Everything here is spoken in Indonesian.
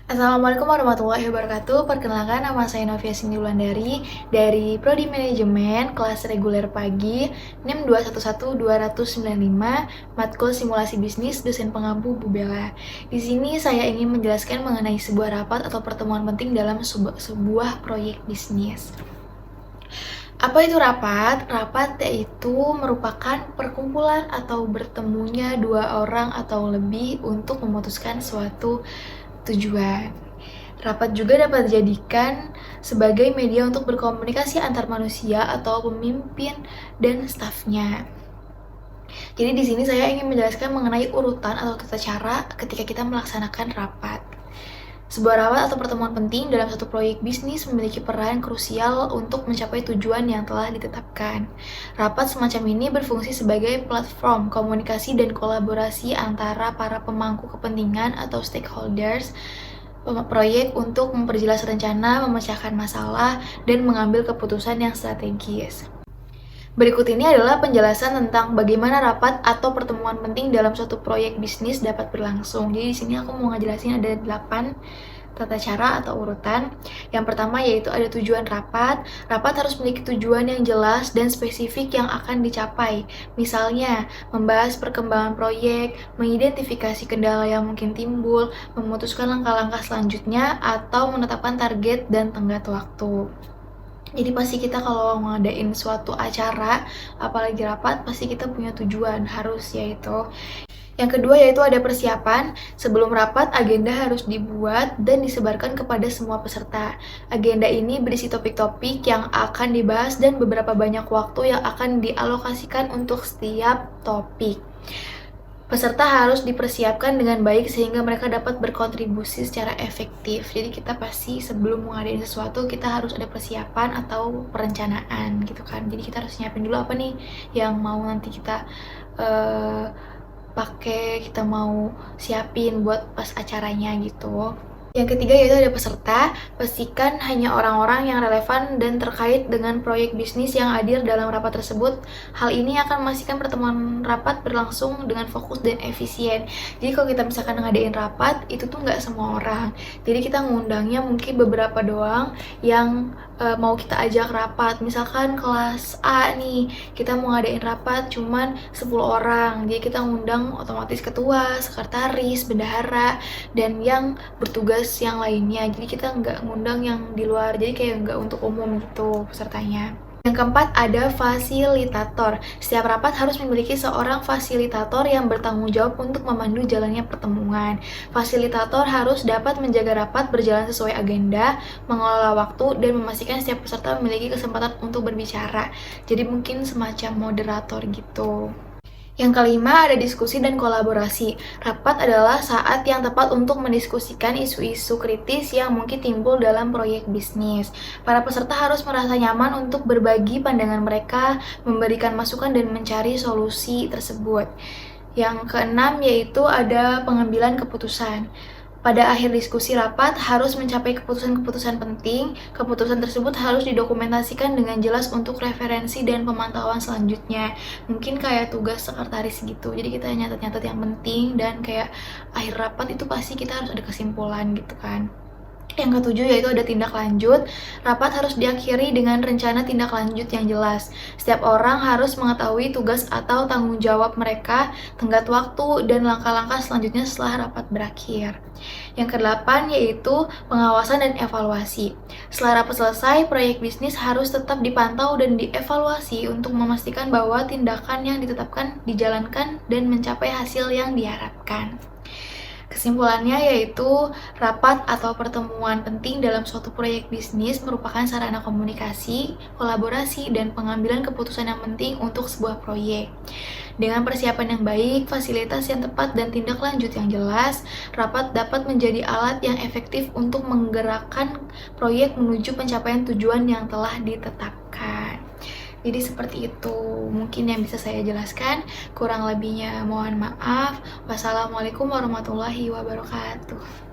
Assalamualaikum warahmatullahi wabarakatuh. Perkenalkan, nama saya Novia Cindy Wulandari dari Prodi Manajemen kelas reguler pagi NIM 211295, matkul simulasi bisnis, dosen pengampu Bu Bella. Di sini saya ingin menjelaskan mengenai sebuah rapat atau pertemuan penting dalam sebuah proyek bisnis. Apa itu rapat? Rapat yaitu merupakan perkumpulan atau bertemunya dua orang atau lebih untuk memutuskan suatu tujuan. Rapat juga dapat dijadikan sebagai media untuk berkomunikasi antar manusia atau pemimpin dan stafnya. Jadi di sini saya ingin menjelaskan mengenai urutan atau tata cara ketika kita melaksanakan rapat. Sebuah rapat atau pertemuan penting dalam satu proyek bisnis memiliki peran krusial untuk mencapai tujuan yang telah ditetapkan. Rapat semacam ini berfungsi sebagai platform komunikasi dan kolaborasi antara para pemangku kepentingan atau stakeholders proyek untuk memperjelas rencana, memecahkan masalah, dan mengambil keputusan yang strategis. Berikut ini adalah penjelasan tentang bagaimana rapat atau pertemuan penting dalam suatu proyek bisnis dapat berlangsung. Jadi di sini aku mau ngejelasin ada 8 tata cara atau urutan. Yang pertama yaitu ada tujuan rapat. Rapat harus memiliki tujuan yang jelas dan spesifik yang akan dicapai. Misalnya, membahas perkembangan proyek, mengidentifikasi kendala yang mungkin timbul, memutuskan langkah-langkah selanjutnya, atau menetapkan target dan tenggat waktu. Jadi pasti kita kalau ngadain suatu acara, apalagi rapat, pasti kita punya tujuan, harus yaitu. Yang kedua yaitu ada persiapan. Sebelum rapat, agenda harus dibuat dan disebarkan kepada semua peserta. Agenda ini berisi topik-topik yang akan dibahas dan beberapa banyak waktu yang akan dialokasikan untuk setiap topik. Peserta harus dipersiapkan dengan baik sehingga mereka dapat berkontribusi secara efektif. Jadi kita pasti sebelum mengadain sesuatu kita harus ada persiapan atau perencanaan gitu kan. Jadi kita harus nyiapin dulu apa nih yang mau nanti kita pakai, kita mau siapin buat pas acaranya gitu. Yang ketiga yaitu ada peserta. Pastikan hanya orang-orang yang relevan dan terkait dengan proyek bisnis yang hadir dalam rapat tersebut. Hal ini akan memastikan pertemuan rapat berlangsung dengan fokus dan efisien. Jadi kalau kita misalkan ngadain rapat, itu tuh nggak semua orang. Jadi kita ngundangnya mungkin beberapa doang yang mau kita ajak rapat. Misalkan kelas A nih, kita mau ngadain rapat cuman 10 orang. Jadi kita ngundang otomatis ketua, sekretaris, bendahara, dan yang bertugas yang lainnya. Jadi kita nggak ngundang yang di luar, jadi kayak nggak untuk umum gitu pesertanya. Yang keempat ada fasilitator. Setiap rapat harus memiliki seorang fasilitator yang bertanggung jawab untuk memandu jalannya pertemuan. Fasilitator harus dapat menjaga rapat berjalan sesuai agenda, mengelola waktu, dan memastikan setiap peserta memiliki kesempatan untuk berbicara. Jadi mungkin semacam moderator gitu. Yang kelima ada diskusi dan kolaborasi. Rapat adalah saat yang tepat untuk mendiskusikan isu-isu kritis yang mungkin timbul dalam proyek bisnis. Para peserta harus merasa nyaman untuk berbagi pandangan mereka, memberikan masukan dan mencari solusi tersebut. Yang keenam yaitu ada pengambilan keputusan. Pada akhir diskusi rapat harus mencapai keputusan-keputusan penting. Keputusan tersebut harus didokumentasikan dengan jelas untuk referensi dan pemantauan selanjutnya. Mungkin kayak tugas sekretaris gitu. Jadi kita nyatet-nyatet yang penting dan kayak akhir rapat itu pasti kita harus ada kesimpulan gitu kan. Yang ketujuh yaitu ada tindak lanjut. Rapat harus diakhiri dengan rencana tindak lanjut yang jelas. Setiap orang harus mengetahui tugas atau tanggung jawab mereka, tenggat waktu, dan langkah-langkah selanjutnya setelah rapat berakhir. Yang kedelapan yaitu pengawasan dan evaluasi. Setelah rapat selesai, proyek bisnis harus tetap dipantau dan dievaluasi untuk memastikan bahwa tindakan yang ditetapkan dijalankan dan mencapai hasil yang diharapkan. Kesimpulannya yaitu rapat atau pertemuan penting dalam suatu proyek bisnis merupakan sarana komunikasi, kolaborasi, dan pengambilan keputusan yang penting untuk sebuah proyek. Dengan persiapan yang baik, fasilitas yang tepat, dan tindak lanjut yang jelas, rapat dapat menjadi alat yang efektif untuk menggerakkan proyek menuju pencapaian tujuan yang telah ditetapkan. Jadi seperti itu mungkin yang bisa saya jelaskan. Kurang lebihnya mohon maaf. Wassalamualaikum warahmatullahi wabarakatuh.